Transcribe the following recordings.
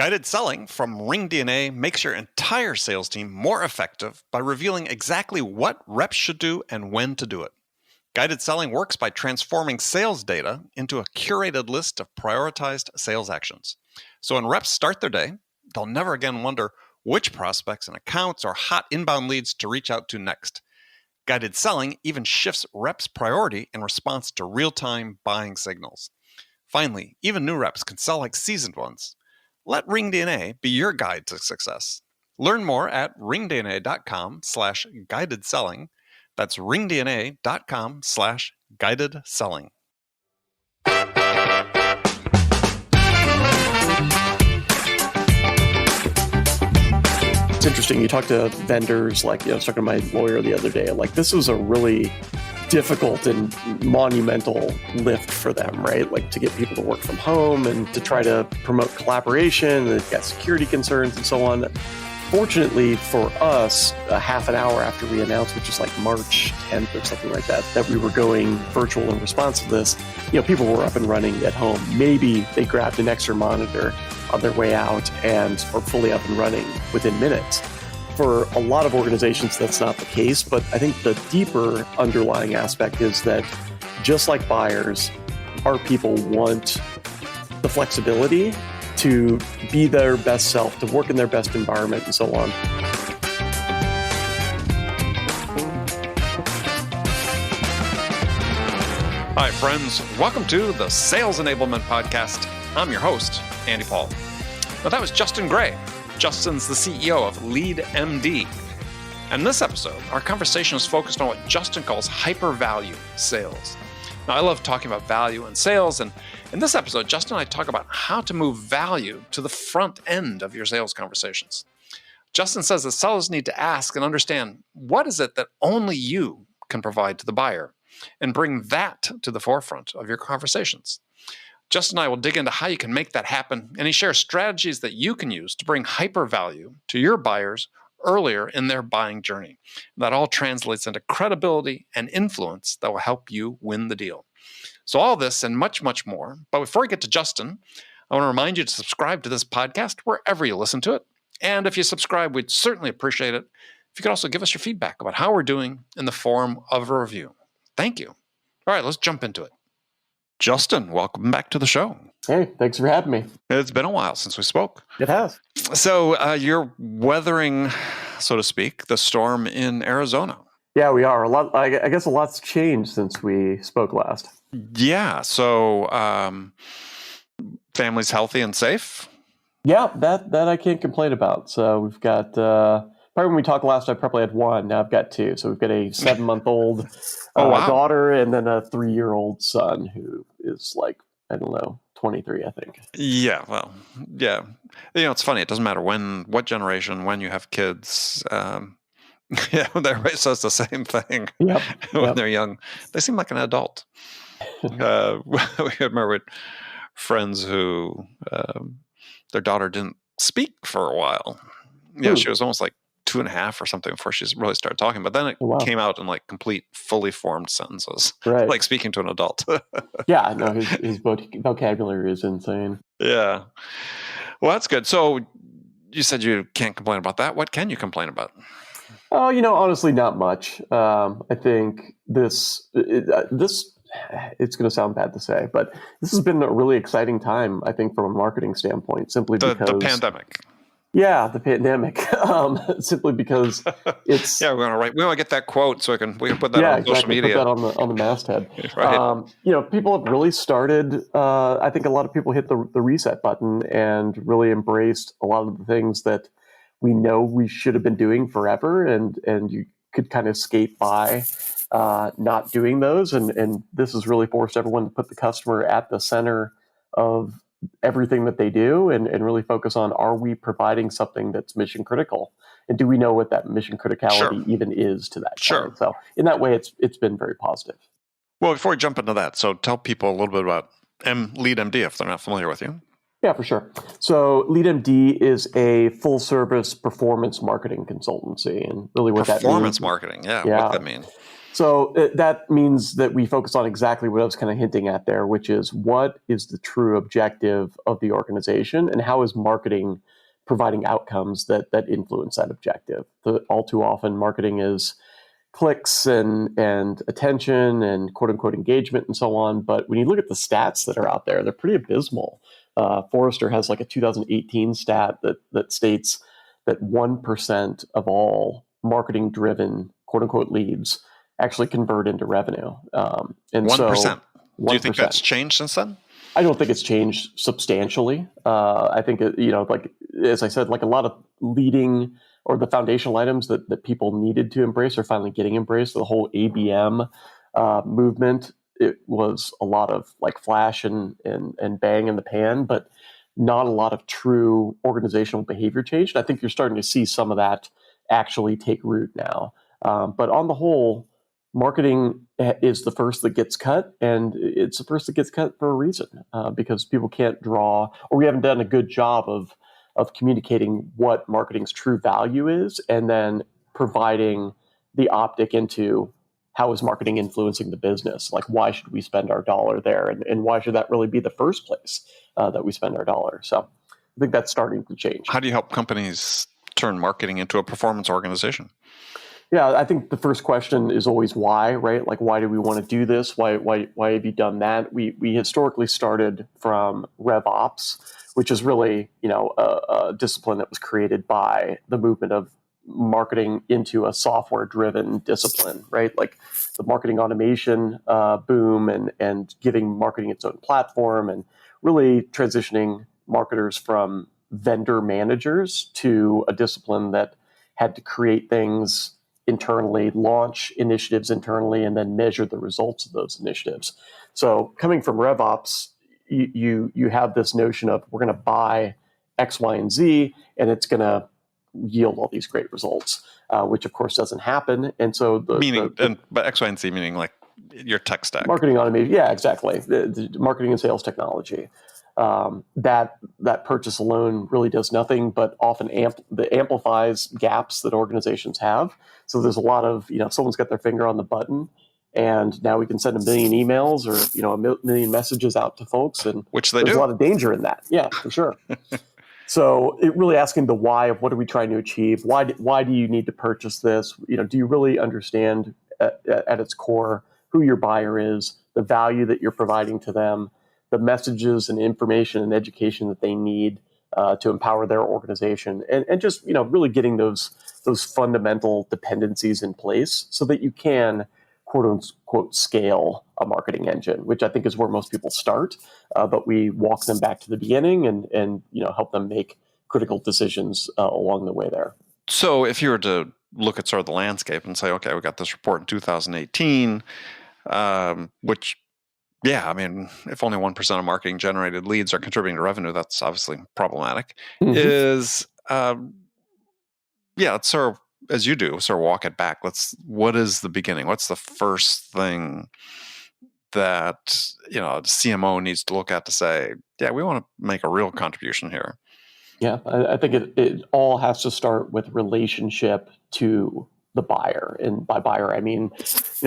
Guided selling from RingDNA makes your entire sales team more effective by revealing exactly what reps should do and when to do it. Guided selling works by transforming sales data into a curated list of prioritized sales actions. So when reps start their day, they'll never again wonder which prospects and accounts or hot inbound leads to reach out to next. Guided selling even shifts reps' priority in response to real-time buying signals. Finally, even new reps can sell like seasoned ones. Let RingDNA be your guide to success. Learn more at ringdna.com/guided selling. That's ringdna.com/guided selling. It's interesting. You talk to vendors, like, I was talking to my lawyer the other day, like, this was a really difficult and monumental lift for them, right? Like, to get people to work from home and to try to promote collaboration, and they've got security concerns and so on. Fortunately for us, a half an hour after we announced, which is like March 10th or something like that, that we were going virtual in response to this, people were up and running at home. Maybe they grabbed an extra monitor on their way out and are fully up and running within minutes. For a lot of organizations, that's not the case, but I think the deeper underlying aspect is that just like buyers, our people want the flexibility to be their best self, to work in their best environment, and so on. Hi, friends. Welcome to the Sales Enablement Podcast. I'm your host, Andy Paul. Now, that was Justin Gray. Justin's the CEO of LeadMD. And in this episode, our conversation is focused on what Justin calls HyperValue Sales. Now, I love talking about value and sales, and in this episode, Justin and I talk about how to move value to the front end of your sales conversations. Justin says that sellers need to ask and understand, what is it that only you can provide to the buyer, and bring that to the forefront of your conversations. Justin and I will dig into how you can make that happen, and he shares strategies that you can use to bring hyper value to your buyers earlier in their buying journey. That all translates into credibility and influence that will help you win the deal. So all this and much, much more. But before we get to Justin, I want to remind you to subscribe to this podcast wherever you listen to it. And if you subscribe, we'd certainly appreciate it if you could also give us your feedback about how we're doing in the form of a review. Thank you. All right, let's jump into it. Justin, welcome back to the show. Hey, thanks for having me. It's been a while since we spoke. It has. So you're weathering, so to speak, the storm in Arizona. Yeah, we are. I guess a lot's changed since we spoke last. Yeah. So family's healthy and safe? Yeah, that I can't complain about. So we've got, probably when we talked last, I probably had one. Now I've got two. So we've got a 7-month-old daughter and then a 3-year-old son who is like, I don't know, 23, I think. Yeah, well, yeah. It's funny. It doesn't matter what generation, when you have kids. Yeah, everybody says the same thing. Yep. When they're young. They seem like an adult. We remember friends who their daughter didn't speak for a while. She was almost like 2.5 or something before she really started talking. But then it came out in like complete, fully formed sentences, right, like speaking to an adult. Yeah, no, his vocabulary is insane. Yeah. Well, that's good. So you said you can't complain about that. What can you complain about? Oh, honestly, not much. I think this it's going to sound bad to say, but this has been a really exciting time, I think, from a marketing standpoint, simply because the pandemic. Yeah, the pandemic. Simply because it's we want to get that quote so we can put that on social media. Put that on the masthead. Right. People have really started. I think a lot of people hit the reset button and really embraced a lot of the things that we know we should have been doing forever, and you could kind of skate by not doing those. And this has really forced everyone to put the customer at the center of everything that they do and really focus on, are we providing something that's mission critical? And do we know what that mission criticality even is to that client? So in that way, it's been very positive. Well, before we jump into that, so tell people a little bit about LeadMD if they're not familiar with you. Yeah, for sure. So LeadMD is a full-service performance marketing consultancy, and really what that means. Performance marketing, yeah. What does that mean? So that means that we focus on exactly what I was kind of hinting at there, which is what is the true objective of the organization and how is marketing providing outcomes that influence that objective. All too often, marketing is clicks and attention and quote unquote engagement and so on. But when you look at the stats that are out there, they're pretty abysmal. Forrester has like a 2018 stat that states that 1% of all marketing driven quote unquote leads actually convert into revenue. And 1%. So 1%. Do you think that's changed since then? I don't think it's changed substantially. I think, like, as I said, like a lot of leading or the foundational items that people needed to embrace are finally getting embraced. The whole ABM movement, it was a lot of like flash and bang in the pan, but not a lot of true organizational behavior change. And I think you're starting to see some of that actually take root now. But on the whole, marketing is the first that gets cut, and it's the first that gets cut for a reason, because people can't draw, or we haven't done a good job of communicating what marketing's true value is, and then providing the optic into how is marketing influencing the business? Like, why should we spend our dollar there, and why should that really be the first place that we spend our dollar? So I think that's starting to change. How do you help companies turn marketing into a performance organization? Yeah, I think the first question is always why, right? Like, why do we want to do this? Why have you done that? We historically started from RevOps, which is really, a discipline that was created by the movement of marketing into a software-driven discipline, right? Like the marketing automation boom and giving marketing its own platform and really transitioning marketers from vendor managers to a discipline that had to create things internally, launch initiatives internally, and then measure the results of those initiatives. So coming from RevOps, you have this notion of we're going to buy X, Y, and Z, and it's going to yield all these great results, which of course doesn't happen. And so but X, Y, and Z meaning like your tech stack, marketing automation. Yeah, exactly. The marketing and sales technology. That purchase alone really does nothing, but often amplifies gaps that organizations have. So there's a lot of, someone's got their finger on the button, and now we can send a million emails or, a million messages out to folks, and which they there's do. a lot of danger in that. Yeah, for sure. So it really asking the why of what are we trying to achieve? Why do you need to purchase this? Do you really understand at its core who your buyer is, the value that you're providing to them, the messages and information and education that they need to empower their organization, and just really getting those fundamental dependencies in place so that you can quote unquote scale a marketing engine, which I think is where most people start, but we walk them back to the beginning and help them make critical decisions along the way there. So if you were to look at sort of the landscape and say, okay, we got this report in 2018, which, yeah, I mean, if only 1% of marketing generated leads are contributing to revenue, that's obviously problematic. Mm-hmm. Let's sort of, as you do, sort of walk it back. What is the beginning? What's the first thing that, the CMO needs to look at to say, yeah, we want to make a real contribution here? Yeah, I think it all has to start with relationship to the buyer. And by buyer, I mean,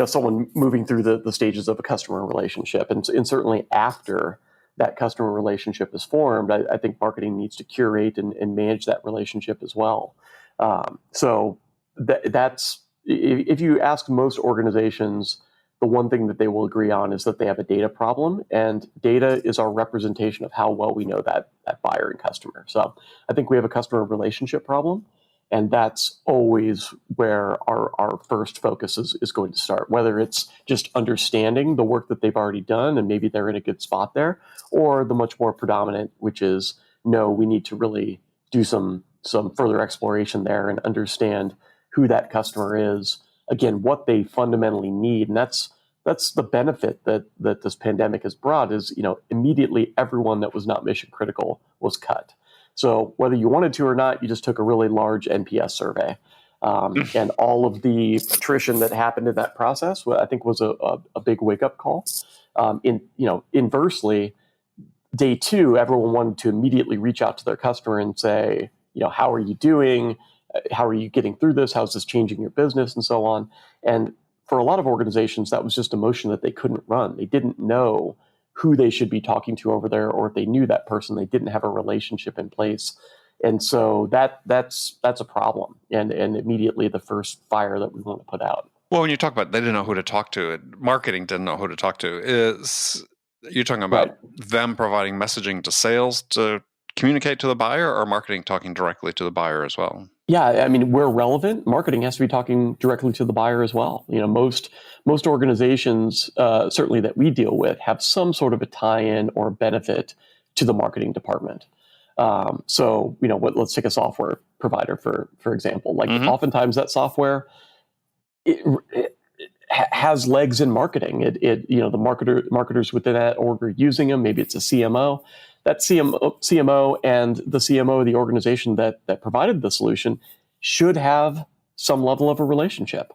someone moving through the stages of a customer relationship. And certainly after that customer relationship is formed, I think marketing needs to curate and manage that relationship as well. So that's, if you ask most organizations, the one thing that they will agree on is that they have a data problem, and data is our representation of how well we know that buyer and customer. So I think we have a customer relationship problem, and that's always where our first focus is going to start, whether it's just understanding the work that they've already done and maybe they're in a good spot there, or the much more predominant, which is, no, we need to really do some further exploration there and understand who that customer is, again, what they fundamentally need. And that's the benefit that this pandemic has brought is, immediately everyone that was not mission critical was cut. So whether you wanted to or not, you just took a really large NPS survey. And all of the attrition that happened in that process, I think, was a big wake-up call. Inversely, day two, everyone wanted to immediately reach out to their customer and say, how are you doing? How are you getting through this? How's this changing your business? And so on. And for a lot of organizations, that was just a motion that they couldn't run. They didn't know who they should be talking to over there, or if they knew that person, they didn't have a relationship in place. And so that's a problem, and immediately the first fire that we want to put out. Well, when you talk about they didn't know who to talk to, marketing didn't know who to talk to, is you're talking about them providing messaging to sales to communicate to the buyer, or marketing talking directly to the buyer as well? Yeah, I mean, where relevant, marketing has to be talking directly to the buyer as well. Most organizations, certainly that we deal with, have some sort of a tie-in or benefit to the marketing department. So, let's take a software provider for example. Like oftentimes that software it has legs in marketing. The marketers within that org are using them. Maybe it's a CMO. That CMO and the CMO of the organization that provided the solution should have some level of a relationship.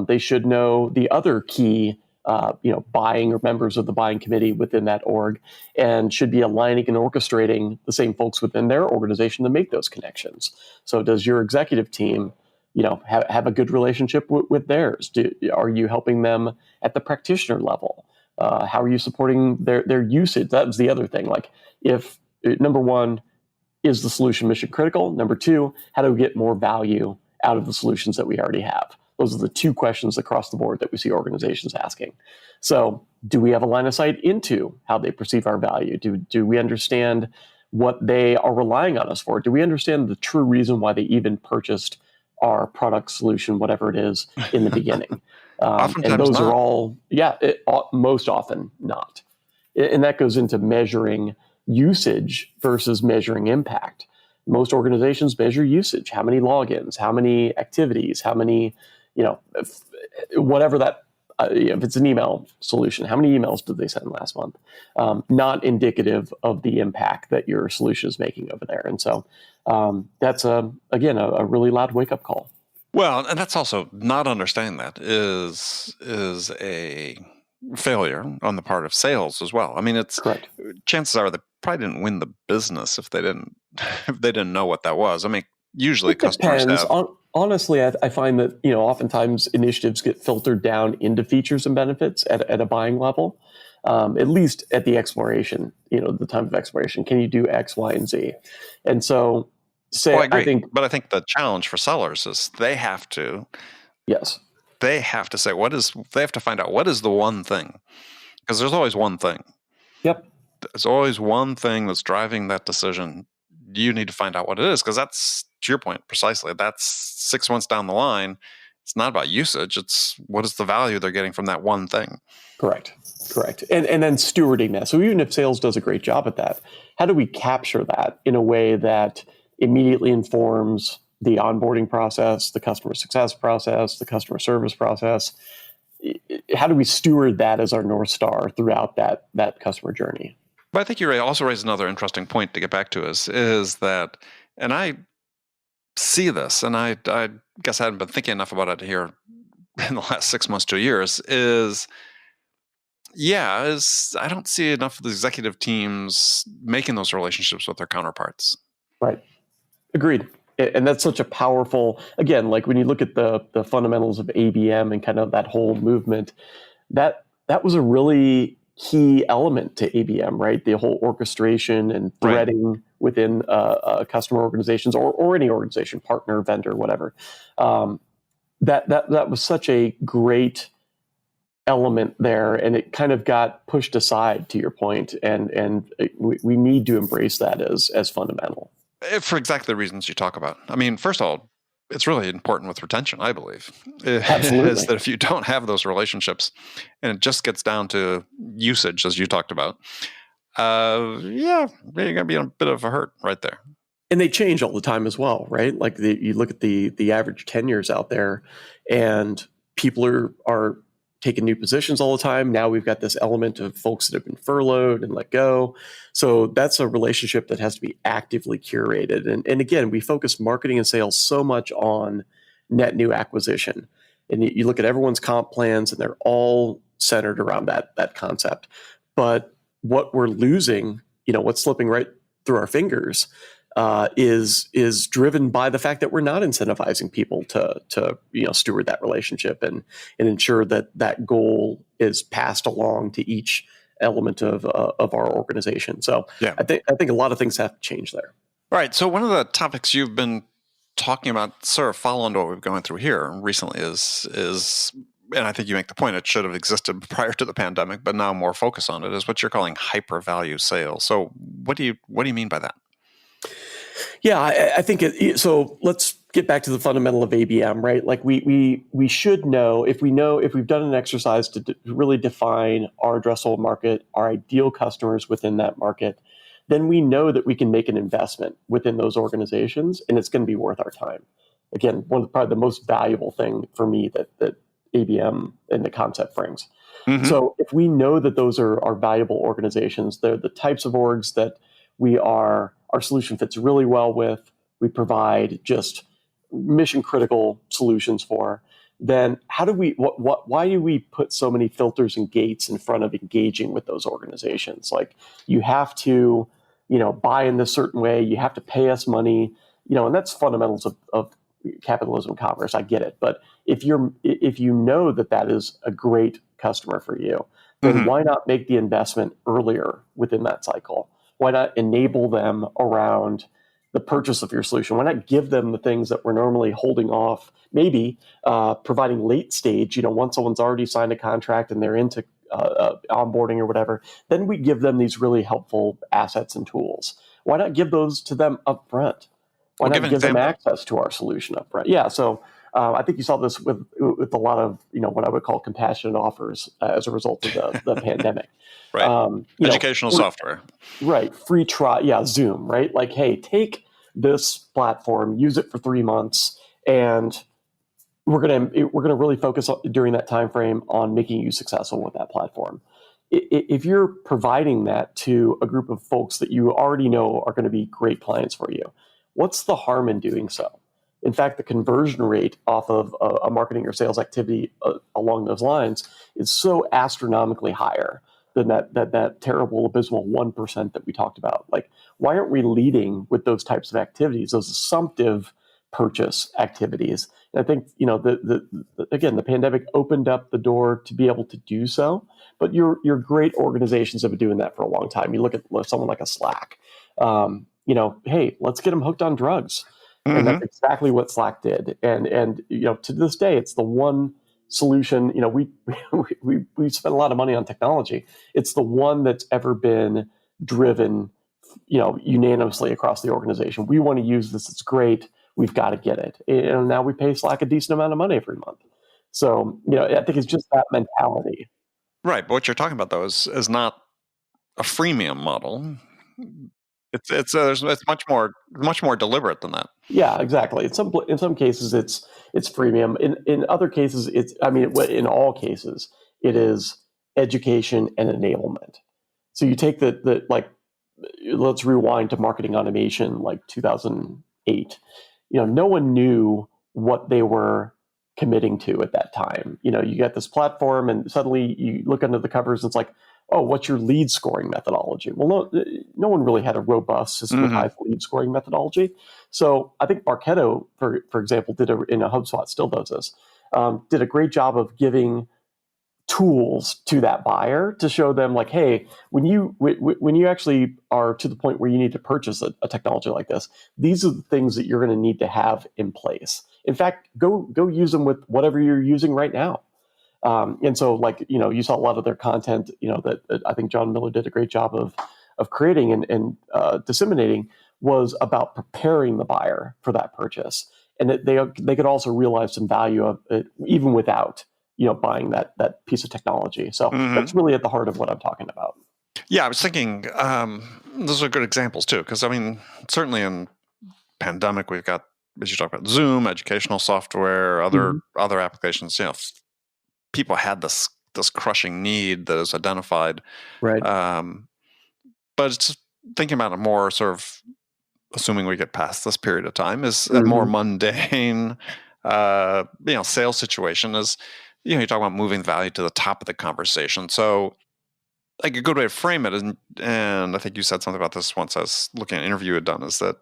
They should know the other key, buying or members of the buying committee within that org, and should be aligning and orchestrating the same folks within their organization to make those connections. So does your executive team, have a good relationship with theirs? Are you helping them at the practitioner level? How are you supporting their usage? That was the other thing. Like, if number one, is the solution mission critical? Number two, how do we get more value out of the solutions that we already have? Those are the two questions across the board that we see organizations asking. So, do we have a line of sight into how they perceive our value? Do we understand what they are relying on us for? Do we understand the true reason why they even purchased our product, solution, whatever it is, in the beginning? Oftentimes and those not. are all, most often not. And that goes into measuring usage versus measuring impact. Most organizations measure usage: how many logins, how many activities, how many, whatever that, if it's an email solution, how many emails did they send last month? Not indicative of the impact that your solution is making over there. And so that's, a really loud wake-up call. Well, and that's also, not understanding that is a failure on the part of sales as well. I mean, it's correct. Chances are they probably didn't win the business if they didn't know what that was. I mean, usually it customers depends. have. Honestly, I find that oftentimes initiatives get filtered down into features and benefits at a buying level, at least at the exploration. The time of exploration. Can you do X, Y, and Z? And so, I agree. But I think the challenge for sellers is they have to. Yes. They have to say they have to find out what is the one thing, because there's always one thing. Yep. There's always one thing that's driving that decision. You need to find out what it is, because that's, to your point, precisely, that's 6 months down the line. It's not about usage. It's what is the value they're getting from that one thing. Correct. And then stewarding that. So even if sales does a great job at that, how do we capture that in a way that immediately informs the onboarding process, the customer success process, the customer service process? How do we steward that as our North Star throughout that customer journey? But I think you also raised another interesting point to get back to is that, and I see this, and I guess I hadn't been thinking enough about it here in the last 6 months to a year, is I don't see enough of the executive teams making those relationships with their counterparts. Right. Agreed. And that's such a powerful, again, like when you look at the fundamentals of ABM and kind of that whole movement, that was a really key element to ABM, right? The whole orchestration and threading within customer organizations or any organization, partner, vendor, whatever. That was such a great element there, and it kind of got pushed aside, to your point, and we need to embrace that as fundamental. For exactly the reasons you talk about. I mean, first of all, it's really important with retention, I believe. Absolutely. Is that if you don't have those relationships and it just gets down to usage, as you talked about, you're going to be in a bit of a hurt right there. And they change all the time as well, right? Like you look at the average tenures out there, and people are taking new positions all the time. Now we've got this element of folks that have been furloughed and let go. So that's a relationship that has to be actively curated. And again, we focus marketing and sales so much on net new acquisition. And you look at everyone's comp plans, and they're all centered around that concept. But what we're losing, what's slipping right through our fingers, is driven by the fact that we're not incentivizing people to steward that relationship and ensure that that goal is passed along to each element of our organization. So Yeah. I think a lot of things have to change there. Right. So one of the topics you've been talking about, sort of follow on to what we've going through here recently, is and I think you make the point it should have existed prior to the pandemic, but now more focus on it, is what you're calling HyperValue Sales. So what do you mean by that? Yeah, I think so. Let's get back to the fundamental of ABM, right? Like we should know if we've done an exercise to really define our addressable market, our ideal customers within that market, then we know that we can make an investment within those organizations, and it's going to be worth our time. Again, probably the most valuable thing for me that ABM and the concept brings. Mm-hmm. So if we know that those are valuable organizations, they're the types of orgs that our solution fits really well with, we provide just mission critical solutions for, then why do we put so many filters and gates in front of engaging with those organizations? Like, you have to, buy in this certain way, you have to pay us money, and that's fundamentals of capitalism and commerce. I get it. But if you know that is a great customer for you, then why not make the investment earlier within that cycle? Why not enable them around the purchase of your solution? Why not give them the things that we're normally holding off, maybe providing late stage, once someone's already signed a contract and they're into onboarding or whatever, then we give them these really helpful assets and tools. Why not give those to them up front? Why not give them access to our solution up front? Yeah, so I think you saw this with a lot of, what I would call compassionate offers as a result of the pandemic. Right. Educational software. Right. Free trial. Yeah. Zoom. Right. Like, hey, take this platform, use it for 3 months, and we're gonna really focus during that time frame on making you successful with that platform. If you're providing that to a group of folks that you already know are going to be great clients for you, what's the harm in doing so? In fact, the conversion rate off of a marketing or sales activity along those lines is so astronomically higher than that terrible, abysmal 1% that we talked about. Like, why aren't we leading with those types of activities, those assumptive purchase activities? And I think, again, the pandemic opened up the door to be able to do so, but your great organizations have been doing that for a long time. You look at someone like a Slack, hey, let's get them hooked on drugs. And that's exactly what Slack did. And to this day, it's the one solution. We spent a lot of money on technology. It's the one that's ever been driven, unanimously across the organization. We want to use this. It's great. We've got to get it. And now we pay Slack a decent amount of money every month. So, I think it's just that mentality. Right. But what you're talking about, though, is not a freemium model. It's much more deliberate than that. Yeah, exactly. In some cases, it's freemium. In other cases, in all cases, it is education and enablement. So you take let's rewind to marketing automation, like 2008. No one knew what they were committing to at that time. You get this platform, and suddenly you look under the covers, and it's like, oh, what's your lead scoring methodology? Well, no one really had a robust systematized lead scoring methodology. So I think Marketo, for example, in a HubSpot, still does this, did a great job of giving tools to that buyer to show them, like, hey, when you actually are to the point where you need to purchase a technology like this, these are the things that you're going to need to have in place. In fact, go use them with whatever you're using right now. And so, you saw a lot of their content, that I think John Miller did a great job of creating and disseminating, was about preparing the buyer for that purchase, and that they could also realize some value of it even without buying that piece of technology. So that's really at the heart of what I'm talking about. Yeah, I was thinking those are good examples too, because certainly in pandemic we've got, as you talk about, Zoom, educational software, other applications. People had this crushing need that is identified, right? But it's thinking about it more, sort of assuming we get past this period of time, is a more mundane, sales situation. Is you talk about moving value to the top of the conversation. So like a good way to frame it, and I think you said something about this once I was looking at an interview you had done, is that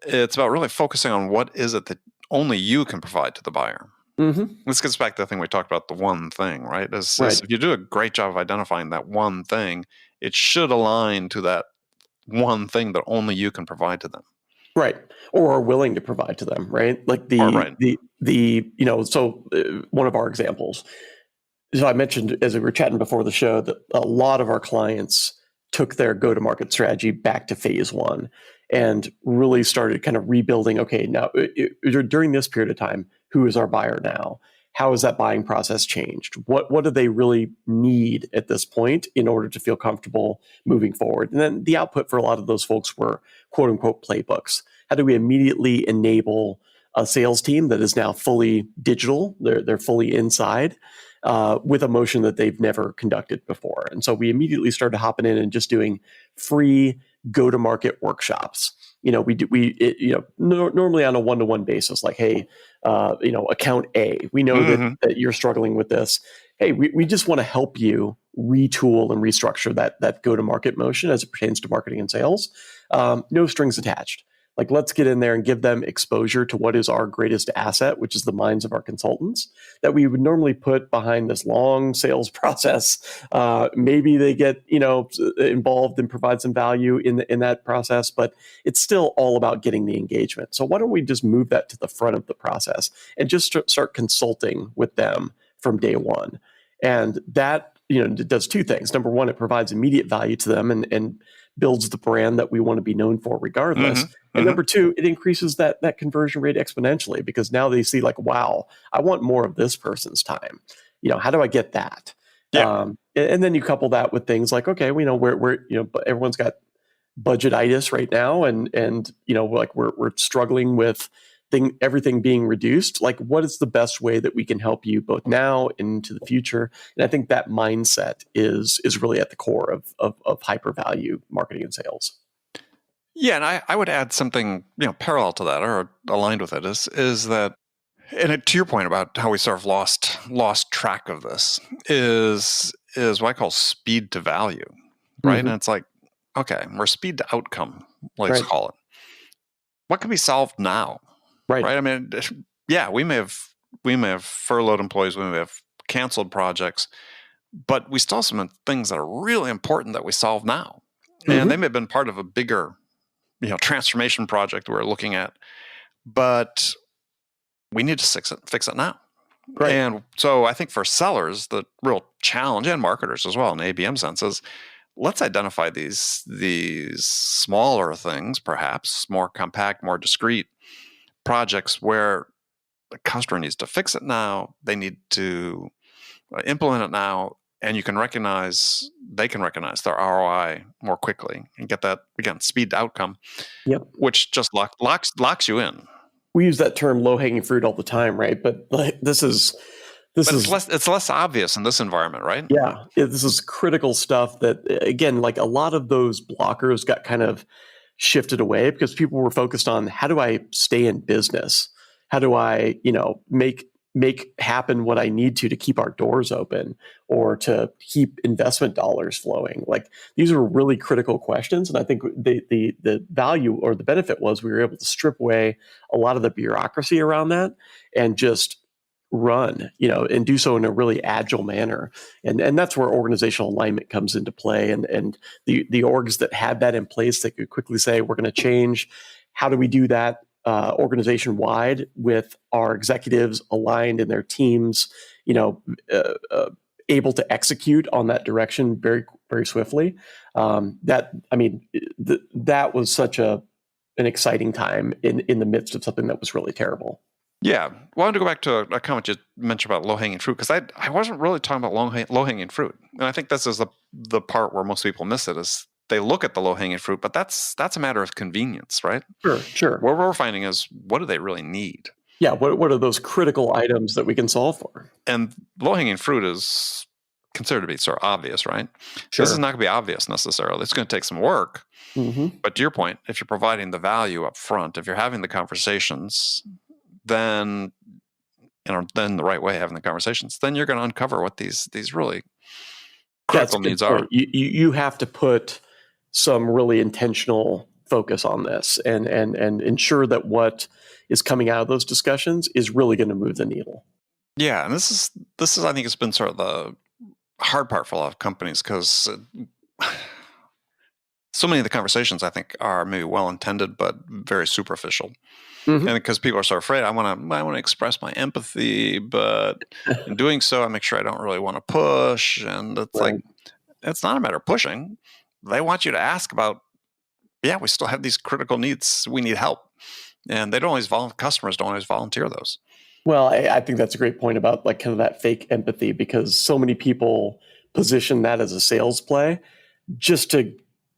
it's about really focusing on what is it that only you can provide to the buyer. Mm-hmm. This gets back to the thing we talked about, the one thing, right? Is Right. if you do a great job of identifying that one thing, it should align to that one thing that only you can provide to them. Right. Or are willing to provide to them, right? Like Right. so one of our examples. So I mentioned as we were chatting before the show that a lot of our clients took their go-to-market strategy back to phase one and really started kind of rebuilding. Okay, now during this period of time, who is our buyer now? How has that buying process changed? What do they really need at this point in order to feel comfortable moving forward? And then the output for a lot of those folks were quote unquote playbooks. How do we immediately enable a sales team that is now fully digital? They're fully inside. With a motion that they've never conducted before. And so we immediately started hopping in and just doing free go-to-market workshops. Normally on a one-to-one basis, like, hey, account A, we know that you're struggling with this. Hey, we just want to help you retool and restructure that go-to-market motion as it pertains to marketing and sales. No strings attached. Like, let's get in there and give them exposure to what is our greatest asset, which is the minds of our consultants that we would normally put behind this long sales process. Maybe they get, involved and provide some value in that process, but it's still all about getting the engagement. So why don't we just move that to the front of the process and just start consulting with them from day one? And that, it does two things. Number one, it provides immediate value to them and builds the brand that we want to be known for regardless. And number two, it increases that conversion rate exponentially because now they see like, wow, I want more of this person's time. How do I get that? Yeah. And then you couple that with things like, okay, we know we're everyone's got budgetitis right now, and like we're struggling with everything being reduced. Like, what is the best way that we can help you both now and into the future? And I think that mindset is really at the core of HyperValue marketing and sales. Yeah, and I would add something parallel to that or aligned with it is that, and to your point about how we sort of lost track of this is what I call speed to value, right? Mm-hmm. And it's like, okay, we're speed to outcome, let's Right. call it. What can be solved now, Right. right? I mean, yeah, we may have furloughed employees, we may have canceled projects, but we still have some things that are really important that we solve now, and they may have been part of a bigger transformation project we're looking at, but we need to fix it now. Right. And so I think for sellers, the real challenge, and marketers as well in ABM sense, is let's identify these smaller things, perhaps more compact, more discrete projects where the customer needs to fix it now, they need to implement it now, and they can recognize their ROI more quickly and get that, again, speed to outcome. Yep. Which just locks you in. We use that term low-hanging fruit all the time, right? But like, it's less obvious in this environment, right? Yeah, this is critical stuff that, again, like a lot of those blockers got kind of shifted away because people were focused on how do I stay in business? How do I, make happen what I need to keep our doors open or to keep investment dollars flowing? Like, these are really critical questions. And I think the value or the benefit was we were able to strip away a lot of the bureaucracy around that and just run, and do so in a really agile manner. And that's where organizational alignment comes into play. And the orgs that had that in place, that could quickly say, we're going to change. How do we do that organization wide with our executives aligned and their teams, able to execute on that direction very, very swiftly. That was such an exciting time in the midst of something that was really terrible. Yeah. Well, I wanted to go back to a comment you mentioned about low-hanging fruit, because I wasn't really talking about low-hanging fruit. And I think this is the part where most people miss it, is they look at the low-hanging fruit, but that's a matter of convenience, right? Sure. What we're finding is, what do they really need? Yeah, what are those critical items that we can solve for? And low-hanging fruit is considered to be sort of obvious, right? Sure. This is not going to be obvious necessarily. It's going to take some work. Mm-hmm. But to your point, if you're providing the value up front, if you're having the conversations, then the right way, having the conversations, then you're going to uncover what these really That's a critical good needs point. are. You have to put some really intentional focus on this and ensure that what is coming out of those discussions is really going to move the needle. Yeah, and this is I think it's been sort of the hard part for a lot of companies because so many of the conversations I think are maybe well intended but very superficial. Mm-hmm. And because people are so afraid, I want to express my empathy, but in doing so, I make sure I don't really want to push. And it's Right. like, it's not a matter of pushing. They want you to ask about, yeah, we still have these critical needs. We need help. And they don't always customers don't always volunteer those. Well, I think that's a great point about like kind of that fake empathy, because so many people position that as a sales play just to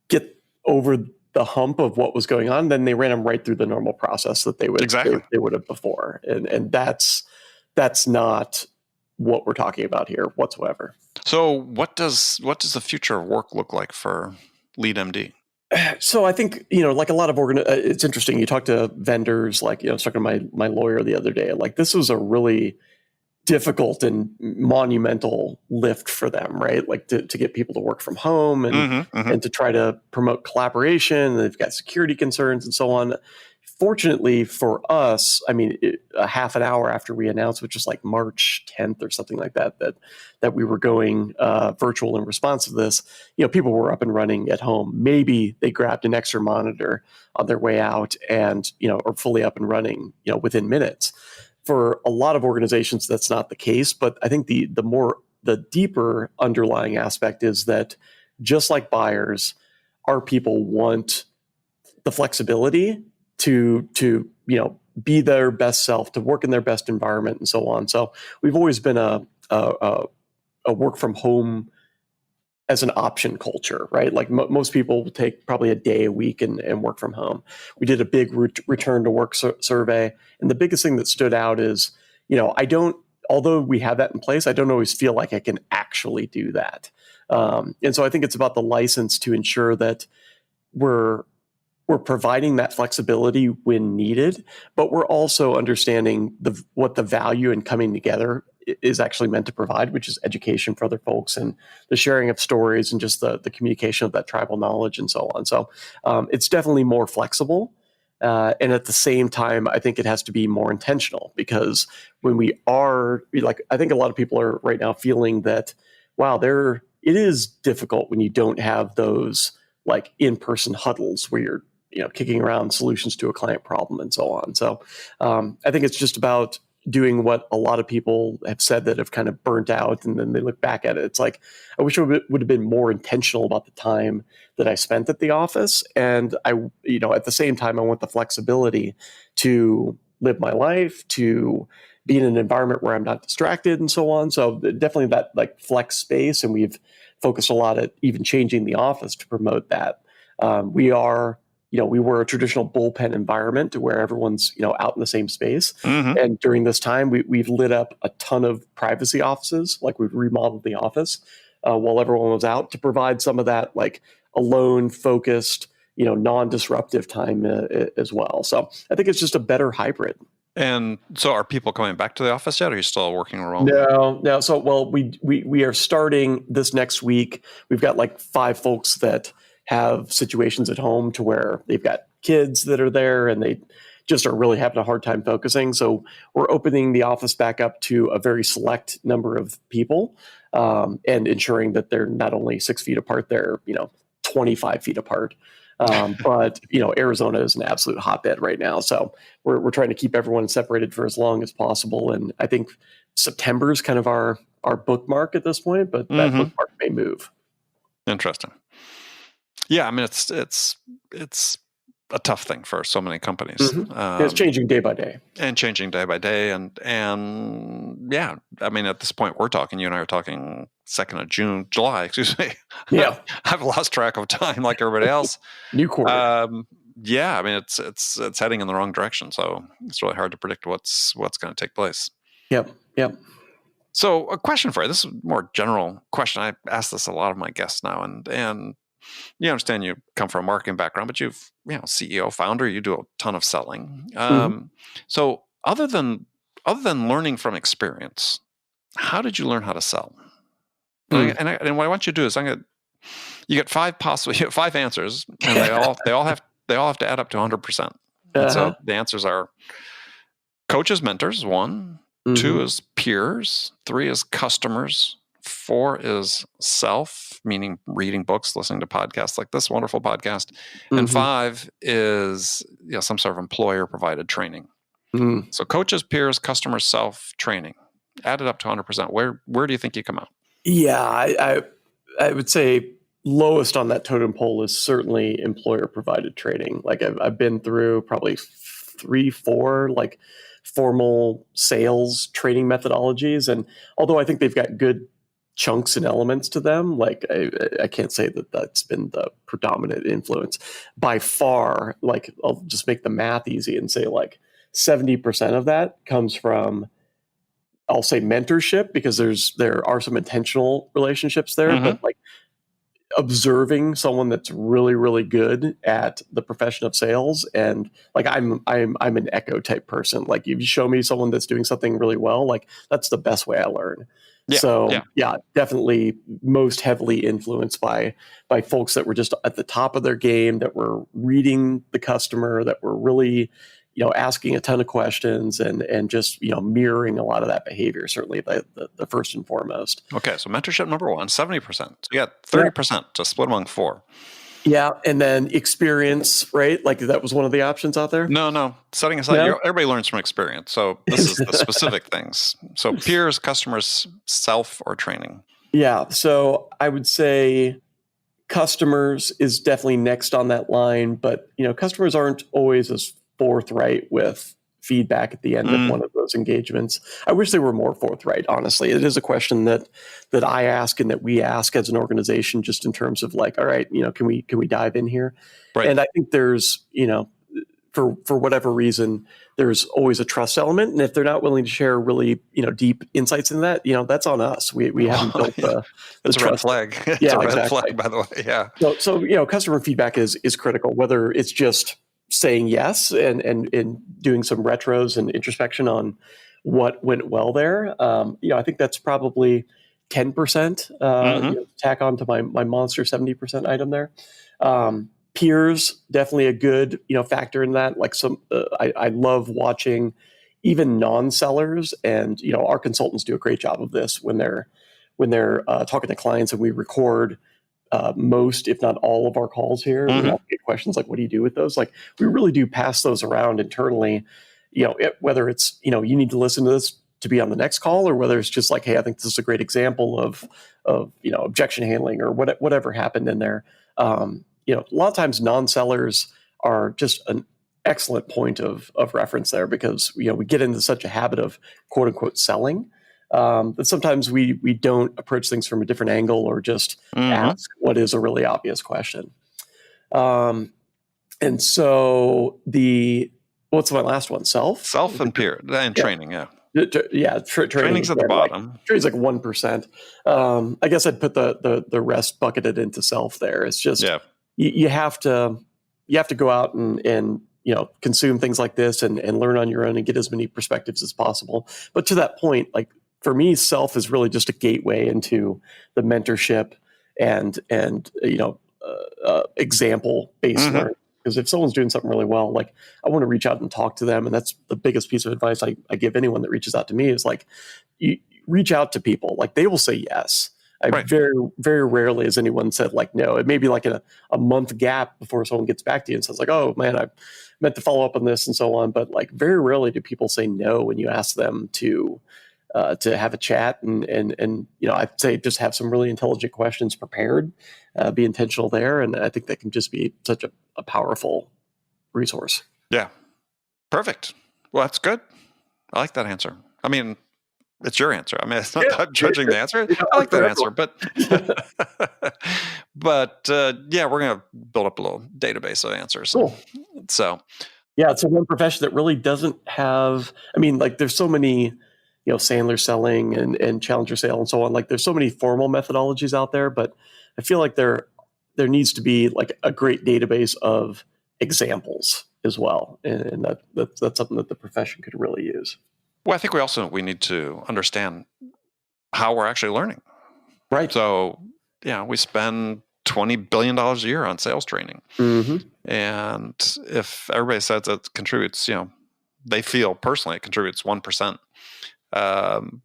get over the hump of what was going on. Then they ran them right through the normal process that they would Exactly. they would have before, and that's not what we're talking about here whatsoever. So what does the future of work look like for LeadMD? So I think, like a lot of it's interesting. You talk to vendors, like, I was talking to my lawyer the other day, like this was a really difficult and monumental lift for them, right? Like to get people to work from home and to try to promote collaboration. They've got security concerns and so on. Fortunately for us, I mean, a half an hour after we announced, which was like March 10th or something like that, that we were going virtual in response to this, people were up and running at home. Maybe they grabbed an extra monitor on their way out and, are fully up and running, within minutes. For a lot of organizations, that's not the case. But I think the deeper underlying aspect is that just like buyers, our people want the flexibility to be their best self, to work in their best environment, and so on. So we've always been a work from home as an option culture, right? Like most people will take probably a day a week and work from home. We did a big return to work survey. And the biggest thing that stood out is, although we have that in place, I don't always feel like I can actually do that. And so I think it's about the license to ensure that we're providing that flexibility when needed, but we're also understanding what the value in coming together is actually meant to provide, which is education for other folks and the sharing of stories and just the communication of that tribal knowledge and so on. So it's definitely more flexible. And at the same time, I think it has to be more intentional, because when we are I think a lot of people are right now feeling that, wow, it is difficult when you don't have those like in-person huddles where you're kicking around solutions to a client problem and so on. So I think it's just about doing what a lot of people have said that have kind of burnt out, and then they look back at it. It's like, I wish I would have been more intentional about the time that I spent at the office. And I, at the same time, I want the flexibility to live my life, to be in an environment where I'm not distracted and so on. So definitely that like flex space. And we've focused a lot at even changing the office to promote that. We were a traditional bullpen environment where everyone's, out in the same space. Mm-hmm. And during this time, we've lit up a ton of privacy offices. Like we've remodeled the office while everyone was out to provide some of that like alone, focused, non-disruptive time as well. So I think it's just a better hybrid. And so are people coming back to the office yet, or are you still working remotely? No. So, well, we are starting this next week. We've got like 5 folks that have situations at home to where they've got kids that are there and they just are really having a hard time focusing. So we're opening the office back up to a very select number of people, and ensuring that they're not only 6 feet apart, they're, 25 feet apart. But Arizona is an absolute hotbed right now. So we're trying to keep everyone separated for as long as possible. And I think September is kind of our bookmark at this point, but that bookmark may move. Interesting. Yeah, I mean, it's a tough thing for so many companies. It's changing day by day. And yeah, I mean, at this point, you and I are talking 2nd of July, excuse me. Yeah. I've lost track of time like everybody else. New quarter. Yeah, I mean, it's heading in the wrong direction. So it's really hard to predict what's going to take place. Yep. So a question for you. This is a more general question. I ask this a lot of my guests now, and you understand you come from a marketing background, but you've, CEO, founder, you do a ton of selling. So other than learning from experience, how did you learn how to sell? And what I want you to do is you get five answers, and they all have to add up to 100%. And so the answers are coaches, mentors, 1, 2 is peers, 3 is customers, 4 is self, meaning reading books, listening to podcasts like this wonderful podcast, and 5 is some sort of employer provided training. So coaches, peers, customers, self, training, added up to 100%. Where do you think you come out? Yeah, I would say lowest on that totem pole is certainly employer provided training. Like I've been through probably 3-4 like formal sales training methodologies, and although I think they've got good chunks and elements to them, like I can't say that that's been the predominant influence by far. Like I'll just make the math easy and say like 70% of that comes from, I'll say, mentorship, because there are some intentional relationships there, but like observing someone that's really, really good at the profession of sales. And like I'm an echo type person. Like if you show me someone that's doing something really well, like that's the best way I learn. Yeah, definitely most heavily influenced by folks that were just at the top of their game, that were reading the customer, that were really asking a ton of questions and just mirroring a lot of that behavior. Certainly the first and foremost. Okay, so mentorship number 1, 70%. So you got 30% to split among 4. Yeah, and then experience, right? Like that was one of the options out there? No. Setting aside, everybody learns from experience. So this is the specific things. So peers, customers, self, or training. Yeah, so I would say customers is definitely next on that line, but customers aren't always as forthright with feedback at the end of one of those engagements. I wish they were more forthright, honestly. It is a question that I ask and that we ask as an organization, just in terms of like, all right, can we dive in here? Right. And I think there's, for whatever reason, there's always a trust element. And if they're not willing to share really, deep insights in that, that's on us. We haven't built the It's a red flag. It's a red flag, by the way. Yeah. So customer feedback is critical, whether it's just saying yes and doing some retros and introspection on what went well there. I think that's probably 10%, tack on to my monster 70% item there. Peers, definitely a good, factor in that. Like I love watching even non-sellers, and, our consultants do a great job of this when they're talking to clients, and we record most, if not all, of our calls here. We all get questions like, what do you do with those? Like, we really do pass those around internally, whether it's, you need to listen to this to be on the next call, or whether it's just like, hey, I think this is a great example of objection handling, or whatever happened in there. A lot of times non-sellers are just an excellent point of reference there, because, we get into such a habit of quote unquote selling. But sometimes we don't approach things from a different angle, or just ask what is a really obvious question. And so what's my last one? Self and peer and training. Yeah. Training's at the bottom. Training's like 1%. I guess I'd put the rest bucketed into self there. It's just you have to go out and consume things like this and learn on your own and get as many perspectives as possible. But to that point, like, for me, self is really just a gateway into the mentorship and example-based learning. Because if someone's doing something really well, like, I want to reach out and talk to them. And that's the biggest piece of advice I give anyone that reaches out to me, is like, you reach out to people. Like, they will say yes. Very, very rarely has anyone said like no. It may be like a month gap before someone gets back to you and says like, oh man, I meant to follow up on this and so on. But like, very rarely do people say no when you ask them to have a chat, and I'd say just have some really intelligent questions prepared, be intentional there. And I think that can just be such a powerful resource. Yeah. Perfect. Well, that's good. I like that answer. I mean, it's your answer. I mean, it's not that I'm judging the answer. I like that answer, but we're going to build up a little database of answers. Cool. So, yeah, it's one profession that really doesn't have, I mean, like, there's so many, Sandler selling and Challenger sale and so on. Like, there's so many formal methodologies out there, but I feel like there needs to be like a great database of examples as well. And that's something that the profession could really use. Well, I think we need to understand how we're actually learning, Right. So, we spend $20 billion a year on sales training. And if everybody says it contributes, they feel personally it contributes 1%, then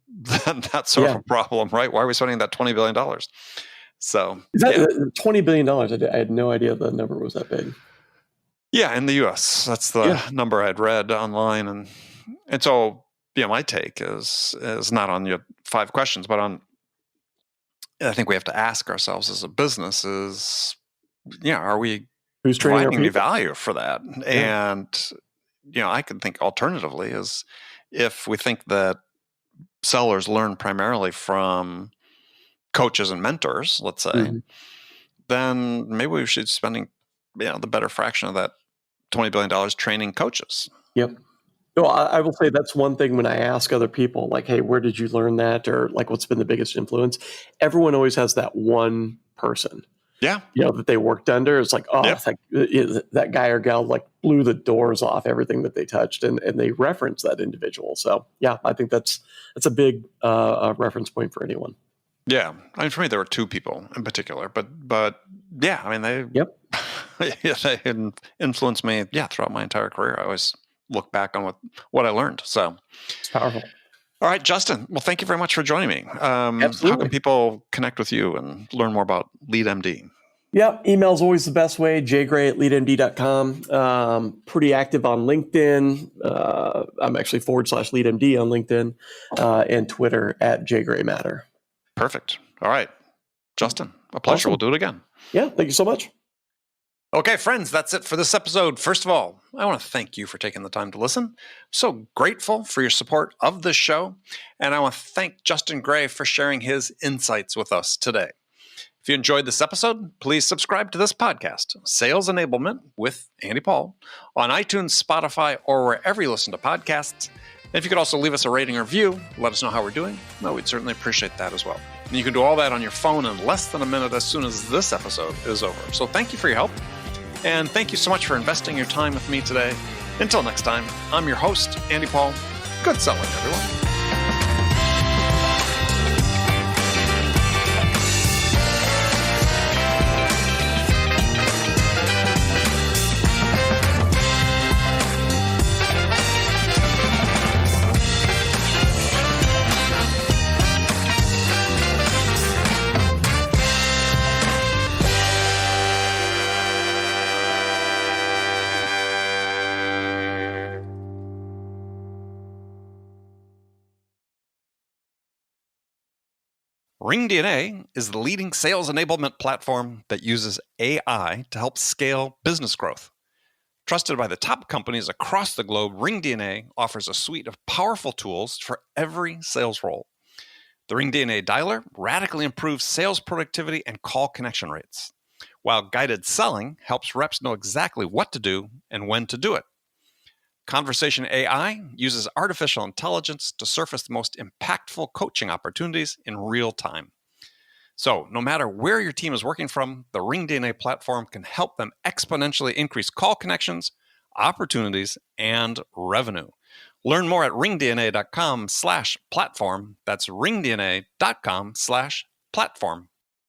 that's sort of a problem, right? Why are we spending that $20 billion? So, is that $20 billion? I had no idea the number was that big. Yeah, in the U.S., that's the number I'd read online, and so my take is not on your 5 questions, but on I think we have to ask ourselves as a business is, are we Who's training providing our any people? value for that? And I could think alternatively is if we think that sellers learn primarily from coaches and mentors, let's say, then maybe we should be spending the better fraction of that $20 billion training coaches. Yep. No, I will say that's one thing when I ask other people, like, hey, where did you learn that? Or like, what's been the biggest influence? Everyone always has that one person. Yeah. That they worked under. It's like, it's like, that guy or gal like blew the doors off everything that they touched, and they reference that individual. So I think that's a big reference point for anyone. Yeah. I mean, for me, there were 2 people in particular, but yeah, I mean, they they influenced me throughout my entire career. I always look back on what I learned. So it's powerful. All right, Justin. Well, thank you very much for joining me. Absolutely. How can people connect with you and learn more about LeadMD? Yeah, email's always the best way, jgray@leadmd.com. Pretty active on LinkedIn. I'm actually /LeadMD on LinkedIn, and Twitter @jgraymatter. Perfect. All right, Justin, a pleasure. Awesome. We'll do it again. Yeah, thank you so much. Okay, friends, that's it for this episode. First of all, I want to thank you for taking the time to listen. I'm so grateful for your support of this show, and I want to thank Justin Gray for sharing his insights with us today. If you enjoyed this episode, please subscribe to this podcast, Sales Enablement with Andy Paul, on iTunes, Spotify, or wherever you listen to podcasts. And if you could also leave us a rating or review, let us know how we're doing. Well, we'd certainly appreciate that as well. And you can do all that on your phone in less than a minute as soon as this episode is over. So thank you for your help. And thank you so much for investing your time with me today. Until next time, I'm your host, Andy Paul. Good selling, everyone. RingDNA is the leading sales enablement platform that uses AI to help scale business growth. Trusted by the top companies across the globe, RingDNA offers a suite of powerful tools for every sales role. The RingDNA Dialer radically improves sales productivity and call connection rates, while guided selling helps reps know exactly what to do and when to do it. Conversation AI uses artificial intelligence to surface the most impactful coaching opportunities in real time. So, no matter where your team is working from, the RingDNA platform can help them exponentially increase call connections, opportunities, and revenue. Learn more at ringdna.com/platform. That's ringdna.com/platform.